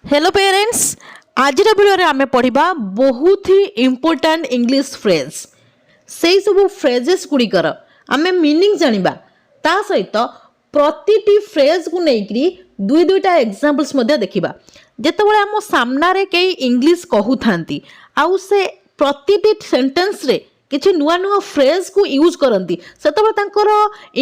Hello parents, आज video आम पढ़ा बहुत ही इम्पोर्टाट इंग्लिश फ्रेज से सब फ्रेजेस गुड़िकर आम मीनिंग जानिबा ता सहित प्रति फ्रेज को लेकर दुई दुईटा एग्जाम्पल्स देखा जितेबाला आम सामने कई इंग्लिश कहू था आउ से प्रति सेंटेंस रे किसी नुआ नुआ फ्रेज को यूज करती से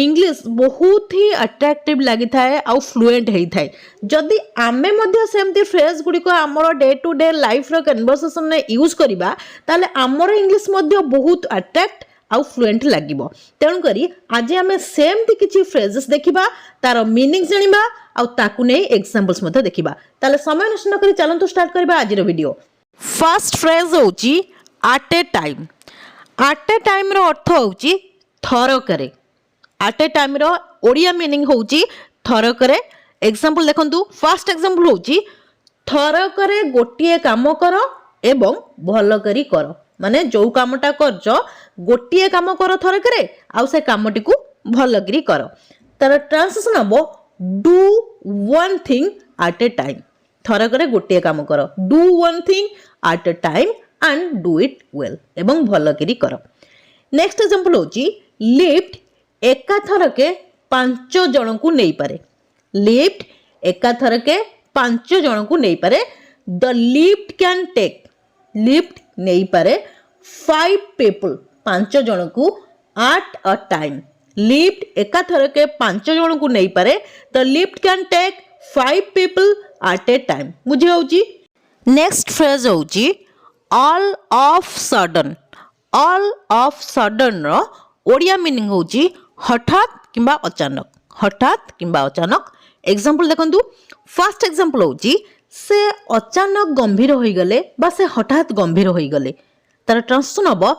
इंग्लिश बहुत ही अट्राक्टिव लगी थाए आउ फ्लुएंट होता है जदि आमे मध्य सेमती फ्रेज गुड़िक आमर डे टू डे लाइफ रो कन्वर्सेशन में यूज करबा ताले आमर इंग्लिश मध्य बहुत अट्राक्ट आउ फ्लुएंट लागिबो। तेणुक आज आम सेमती किसी फ्रेजेस देखा तार मीनिंग जानिबा आउ ताकु नै एग्जांपल्स मध्य देखिबा। ताले समय नष्ट न करी चलंतु स्टार्ट करबा आज वीडियो। फर्स्ट फ्रेज होची at a time. At a time रो अर्थ होची थरकरे। एट ए टाइम रो ओडिया मीनिंग होची थरकरे। एग्जांपल देखंतु, फर्स्ट एग्जांपल होची थरकरे गोटिए काम कर एवं भल करी कर। माने जो कामटा करछ गोटिए काम कर थरकरे आउ से कामटी को भल करी कर। तार ट्रांसलेशन हबो do one thing at a time. थरकरे गोटिए काम कर, do one thing at a time and do it well एवं भल करी कर। नेक्स्ट एग्जांपल होची लिफ्ट एका थरके 5 जन को नहीं पारे। लिफ्ट एका थरके 5 जन को नहीं पारे। The lift can take, lift नहीं पारे 5 पीपल, 5 जन को एट अ टाइम। लिफ्ट एका थरके 5 जन को नहीं पारे। The lift can take 5 people at a time. बुझे होची। नेक्स्ट फ्रेज होची all of sudden. All of sudden रो ओडिया मीनिंग होची हठात किंबा अचानक। हठात किंबा अचानक। एग्जांपल देखंतु, फर्स्ट एग्जांपल होची से अचानक गंभीर होई गले बा से हठात गंभीर होई गले। तार ट्रांसलेशन हबो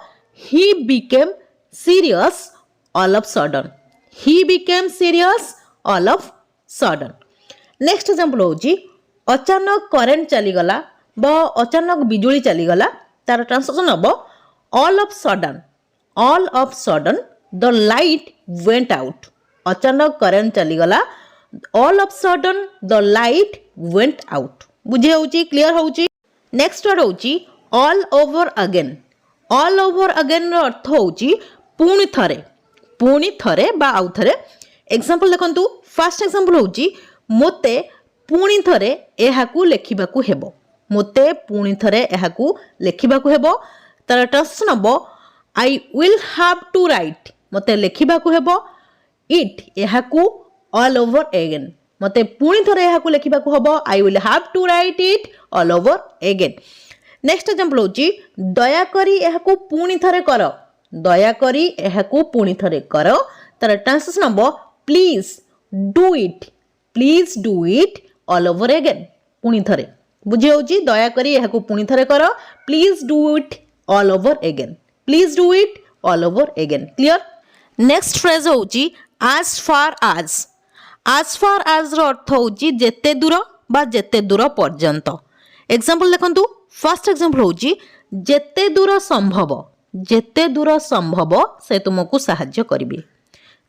he became serious all of sudden. He became serious all of sudden. Next example होची अचानक करेंट चली गला बा अचानक बिजुली चली गला। तार ट्रांसलेशन हबो all of sudden. All of sudden the light went out. अचानक करेंट चली गला, all of sudden the light went out. बुझे होची, क्लियर होची। नेक्स्ट वर्ड होची all over again. All over again रो अर्थ होची पुणी थरे। पुणी थरे बा आउ थरे। एग्जांपल देखंतु, फर्स्ट एग्जांपल होची मोते पुणी थरे एहाकू लेखिबाकू हेबो। मोते पुणी थरे एहाकू लेखिबाकू हेबो। तार ट्रांसलेशन हबो I will have to write. मोते लेखिबाकू हेबो इट एहाकू ऑल ओवर अगेन। मते पुणी थरे एहाकू लेखिबाकू हबो I will have to write it all over again. Next example होची दया करी एहाकू पुणी थरे कर। दया करी एहाकू पुणी थरे कर। तार ट्रांसलेशन हबो please do it. Please do it all over again. पुणी थरे। बुझे होची, दया करी एहाकू पुणी थरे कर। Please do it all over again. Please do it all over again. Clear. Next phrase होची as far as। as far as रो अर्थ होची जेते दूर बा जेते दूर पर्यंत। एग्जांपल देखंतु, फर्स्ट एग्जांपल होची जेते दूर संभव। जेते दूर संभव से तुमको सहाय्य करिवे।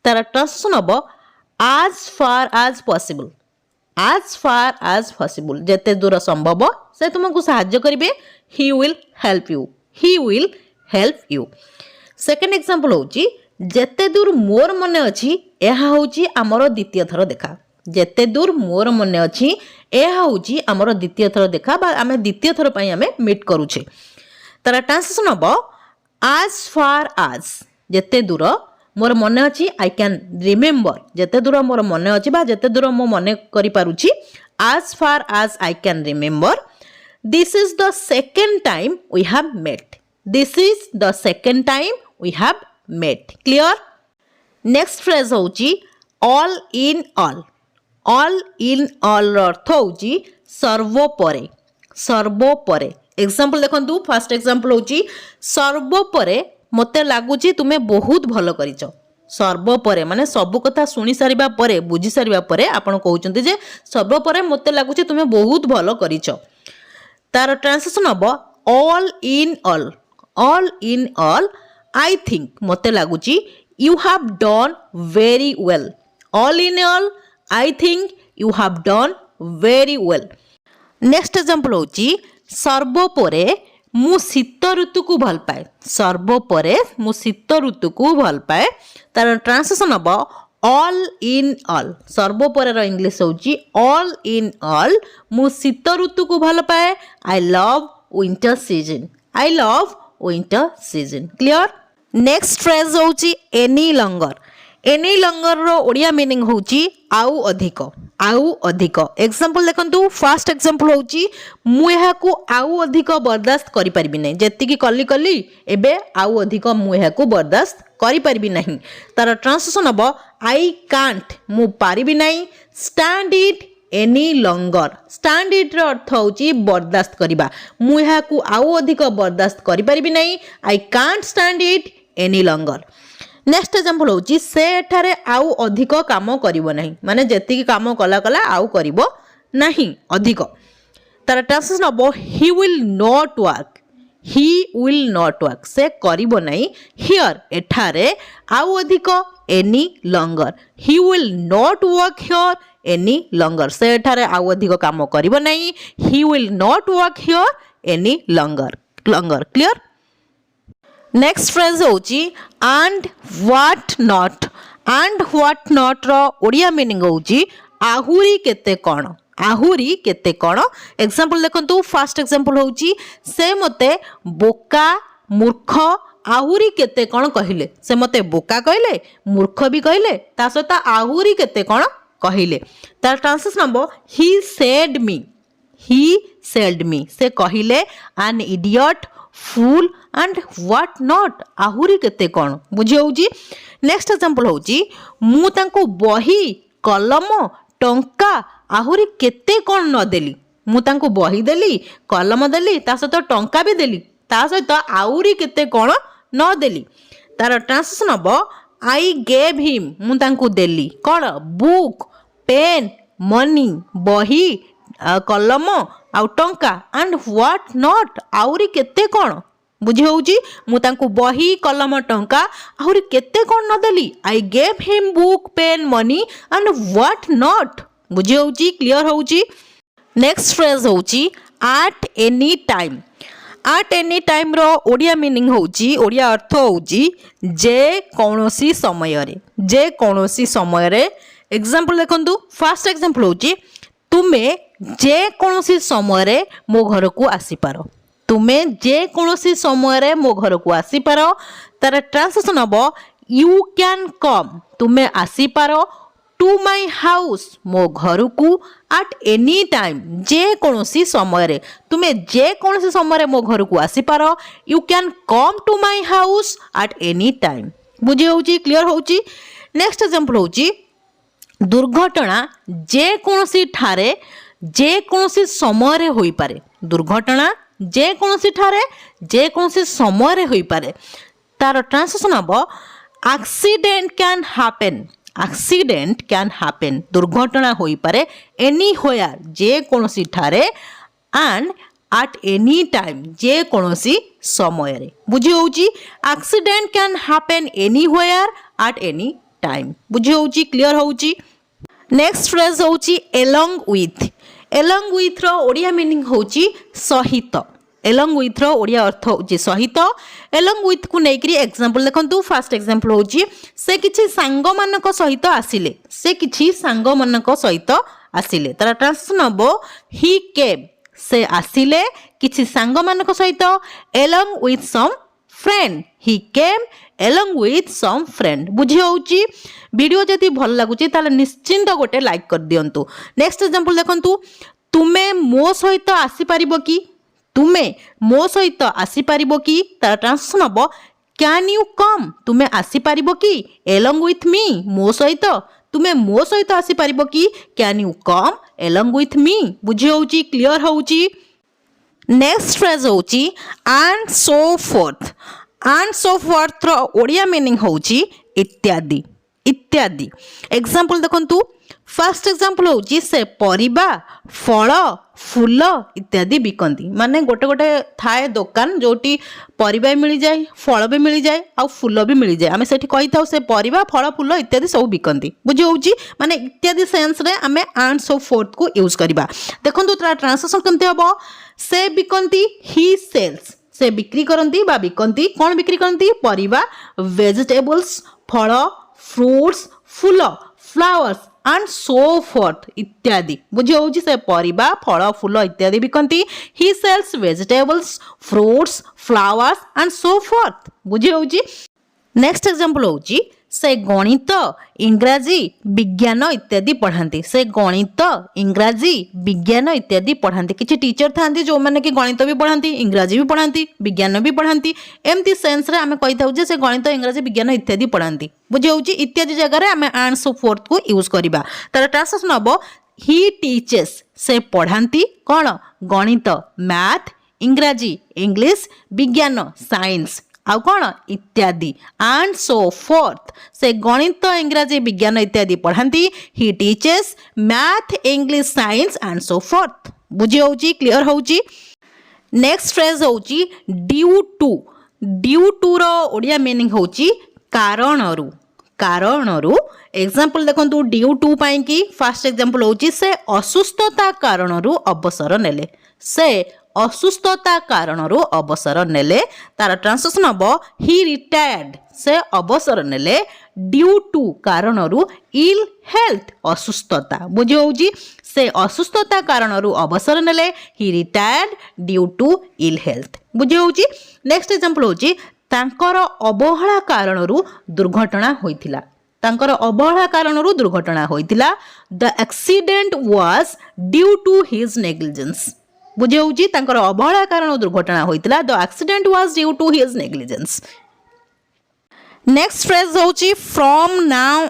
तार ट्रांसलेशन हबो as far as possible। as far as possible जेते दूर संभव से तुमको सहाय्य करिवे। he will help you। he will help you। Second example होची जेते दूर मोर मने अछि एहा होची हमरो द्वितीय थर देखा। जेते दूर मोर मने अछि एहा होची हमरो द्वितीय थर देखा बा आमे द्वितीय थर पई आमे मीट करूछे। तार ट्रांसलेशन हबो as far as जेते दूर मोर मने अछि आई कैन रिमेंबर। जेते दूर मोर मने अछि बा जेते दूर मो मने करि पारुछि as far as I can remember this is the second time we have met। this is the second time we have met। clear। Next phrase होची all in all। all in all रो अर्थ होची सर्वोपरे। सर्वोपरे। Example देखंतु, first example होची सर्वोपरे मते लागुची तुमे बहुत भलो करिच। सर्वोपरे माने सब कथा सुनी सारिबा परे बुझी सारिबा परे आपण कहउचंती जे सर्वोपरे मते लागुची तुमे बहुत भलो करिच। तार ट्रांसलेशन हबो all in all. All in all I think मते लागुची you have done very well. All in all I think you have done very well. Next example होची सर्वोपरे मु शीत ऋतु को भल पाए सर्वोपरे मु शीत ऋतु को भल पाए तार ट्रांसलेशन हम ऑल इन ऑल सर्वोपरे रो इंग्लिश होची ऑल इन ऑल मु शीत ऋतु को भल पाए I love winter season I love winter season clear next phrase होची एनी लंगर रो ओडिया मीनिंग होची आउ अधिक एग्जांपल देखंतु फर्स्ट एग्जांपल होची मु एहा को आउ अधिक बर्दाश्त करि परिबि नै जेति की कल्ली एबे आउ अधिक मु एहा को बर्दाश्त करि परिबि नहीं तार ट्रांसलेशन हबो आई कांट मु पारिबि नै stand it any longer stand it रो अर्थ होची बर्दाश्त करिबा मु एहा को आउ अधिक बर्दाश्त करि परिबि नै I can't stand it any langar next example होची से एठारे आउ अधिक काम करिवो नहीं माने जेतिकी काम कला कला आउ करिवो नहीं अधिक तार ट्रांसलेशन हबो ही विल नॉट वर्क से करिवो नहीं हियर एठारे आउ अधिक any longer he will not work here any longer से एठारे आउ अधिक काम करिवो नहीं he will not work here any longer clear next phrase होची एंड व्हाट नॉट रो ओडिया मीनिंग होची आहुरी केते कोण एग्जांपल देखंतु फर्स्ट एग्जांपल होची से मते बोका मूर्ख आहुरी केते कोण कहिले से मते बोका कहले मूर्ख भी कहले ता सहित आहुरी केते कोण कहिले तार ट्रांसलेशन हबो ही सेड मी से कहिले an idiot fool and what not आहुरी केते कोण बुझी होउची नेक्स्ट एग्जांपल होउची मु तांको बही कलम टंका आहुरी केते कोण न देली मु तांको बही देली कलम देली ता सहित टंका भी देली ता सहित आहुरी केते कोण न देली तार ट्रांसलेशन हबो आई गेव हिम मु तांको देली कोण बुक पेन मनी बही कलम आउ टंका एंड व्हाट नॉट आउरी केते कोण बुझी होउची मु तांको बही कलम टंका आउरी केते कोण न देली I gave him book pen money and what not बुझी होउची क्लियर होउची नेक्स्ट फ्रेज होउची एट एनी टाइम रो ओडिया मीनिंग होउची ओडिया अर्थ होउची जे कोनोसी समय रे एग्जांपल देखंतु फर्स्ट एग्जांपल होउची तुमे जे कोनोसी समय रे मो घर को आसी पारो तुमे जे कोनोसी समय रे मो घर को आसी पारो तार ट्रांसलेशन हबो यू कैन कम तुमे आसी पारो टू माय हाउस मो घर को एट एनी टाइम जे कोनोसी समय रे तुमे जे कोनोसी समय रे मो घर को आसी पारो you can come to my house at any time बुझी होउची क्लियर होउची नेक्स्ट एग्जांपल होउची दुर्घटना जे कोनोसी ठारे जे कोनोसी समय रे होई पारे दुर्घटना जे कोनोसी ठारे जे कोनोसी समय रे होई पारे तार ट्रांसलेशन हबो एक्सीडेंट कैन हैपन दुर्घटना होई पारे एनी होयर जे कोनोसी ठारे एंड एट एनी टाइम जे कोनोसी समय रे बुझी होउची accident can happen anywhere at any time बुझी होउची क्लियर होउची नेक्स्ट फ्रेज होउची एलोंग विथ रो ओडिया मीनिंग होउची सहित एलोंग विथ रो ओडिया अर्थ होउची सहित एलोंग विथ को नेकरी एग्जांपल देखंतु फर्स्ट एग्जांपल होउची से किछि सांग मानक सहित आसिले तार ट्रांसलेशन हबो ही केम से आसिले किछि सांग मानक सहित along with some friend he came along with some friend बुझी होउची वीडियो जति भल लागुची ताले निश्चिंत गोटे लाइक कर दियंतु नेक्स्ट एग्जांपल देखंतु तुमे मो सहित आसी परिबो कि तार ट्रांसलेशन हबो कैन यू कम तुमे आसी परिबो कि एलोंग विथ मी मो सहित तुमे मो सहित आसी परिबो कि can you come along with me बुझी होउची क्लियर होउची नेक्स्ट फ्रेज होउची एंड सो फोर्थ रो ओडिया मीनिंग होउची इत्यादि एग्जांपल देखंतु फर्स्ट एग्जांपल होची से परिबा फल फूल इत्यादि बिकती माने गोटे गोटे थाए दुकान जोटी परिबा मिल जाए फल भी मिल जाए आ फूल भी मिल जाए आम से कही था से परिबा फल फूल इत्यादि सब बिकती बुझी होची माने इत्यादि सेंस रे आम एंड सो फोर्थ को यूज करबा देखंतु तार ट्रांसलेशन केमते हबो से बिकती ही सेल्स से बिक्री करती बा बिकती कौन बिक्री करती परिबा वेजिटेबल्स फल फ्रूट्स फूल फ्लावर्स एंड सो फोर्थ इत्यादि बुझी होची से परिबा फल फूल इत्यादि बिकती he sells vegetables fruits flowers and so forth बुझी होची नेक्स्ट एग्जांपल होची से गणित इंग्राजी विज्ञान इत्यादि पढ़ाती से गणित इंग्राजी विज्ञान इत्यादि पढ़ाती किसी टीचर था जो मैंने कि गणित भी पढ़ाती इंग्राजी भी पढ़ाती विज्ञान भी पढ़ाती एमती सेंस रे आम कही था से गणित इंग्राजी विज्ञान इत्यादि पढ़ाती बुझे होची इत्यादि जगह आम एंड सो फोर्थ को यूज करवा तार ट्रांसलेशन हम ही टीचेस से पढ़ाती कौन गणित मैथ इंग्राजी इंग्लिश विज्ञान साइंस आउ कौन इत्यादि एंड सो फोर्थ से गणित इंग्राजी विज्ञान इत्यादि पढ़ाती he teaches math English science and so forth बुझी होची क्लियर होची नेक्स्ट फ्रेज होची ड्यू टू रो ओडिया मीनिंग होची कारणरू कारणरू एग्जांपल देखंतु ड्यू टू पाई की फर्स्ट एग्जांपल होची से असुस्थता कारणरू अवसर नेले से असुस्थता कारणरू अवसर नेले तार ट्रांसलेशन हम ही रिटायर्ड से अवसर नेले ड्यू टू कारणरू इल हेल्थ असुस्थता बुझी होची से असुस्थता कारणरू अवसर नेले he retired due to ill health बुझी होची नेक्स्ट एग्जांपल होची तांकर अवहेला कारणरू दुर्घटना होइथिला तांकर अवहेला कारणरू दुर्घटना होइथिला the accident was due to his negligence बुझे होची तांकर अवहेला कारण दुर्घटना होइतिला the accident was due to his negligence next phrase होची फ्रॉम नाउ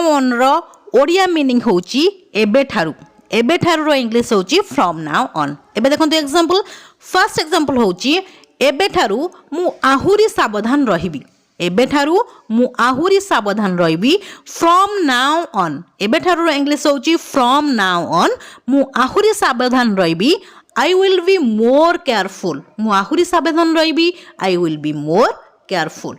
ऑन रो ओडिया मीनिंग होची एबे ठारू रो इंग्लिश होची फ्रॉम नाउ ऑन एबे देखंतु एग्जांपल फर्स्ट एग्जांपल होची एबे ठारू मु आहुरी सावधान रहिबी एबे ठारू मु आहुरी सावधान रहिबी फ्रॉम नाउ ऑन एबे ठारू इंग्लिश होची फ्रॉम नाउ ऑन मु आहुरी सावधान रहिबी I will be more careful मु आहुरी सावधान रहिबी I will be more careful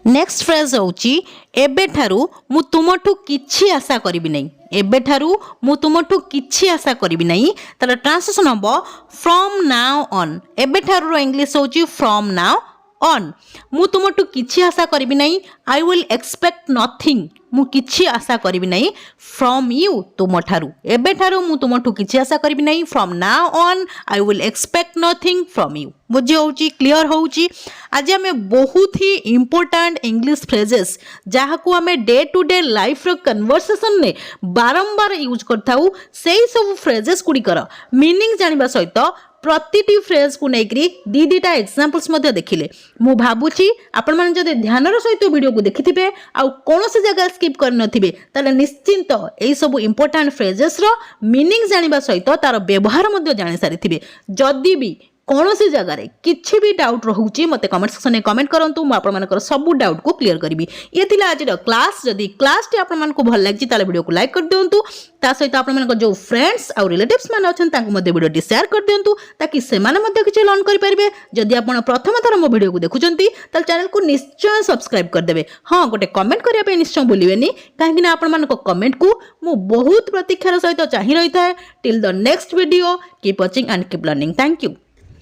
next phrase होची एबे ठारू मु तुमठु किछि आशा करिबि नै एबे ठारू मु तुमठु किछि आशा करिबि नै तार ट्रांसलेशन हबो फ्रॉम नाउ ऑन एबे ठारू रो इंग्लिश होची फ्रॉम नाउ ऑन मु तुमठु किछि आशा करिबि नै आई विल एक्सपेक्ट नथिंग मु किछि आशा करिबि नै फ्रॉम यू तुम ठारू एबे ठारू मु तुमठु किछि आशा करिबि नै from now on I will expect nothing from you बुझी होची क्लियर होची आज आमे बहुत ही इंपोर्टेंट इंग्लिश फ्रेजेस जहाँ को आमे डे टू डे लाइफ रो कन्वर्सेशन ने बारंबार यूज करथाउ सेही सब फ्रेजेस गुड़िकर मीनिंग जानिबा सहित प्रतिटी फ्रेज को लेकर दीटा एग्जांपल्स देखिले मु भाबुची आपण माने जदि ध्यानर सहित वीडियो को देखिथिबे आ कोनोसी जगह स्किप कर नथिबे ताले निश्चिंत एई सब इंपोर्टेंट फ्रेजेस रो मीनिंग जानिबा सहित तार व्यवहार मध्ये जानि सारिथिबे जदि भी कौनसी जगार किसी भी डाउट रोचे मत कमेंट सेक्शन में कमेंट करूँ मुझे सब डाउट को क्लीयर करी ये थी आज क्लास जदि क्लास टी आपको भल लगी वीडियो को लाइक कर दिंतु सहित आप जो फ्रेंड्स आउ रिलेटिव्स मैंने अच्छा वीडियो शेयर कर दिंतु ताकि से किसी लर्न करेंगे जदि आप प्रथम थर मो वीडियो को देखुं चैनल को निश्चय सब्सक्राइब करदे हाँ गोटे कमेंट करने निश्चय भूलें कहीं आपण कमेंट को मु बहुत प्रतीक्षार सहित चाह रही है till the next video keep watching and keep learning thank you.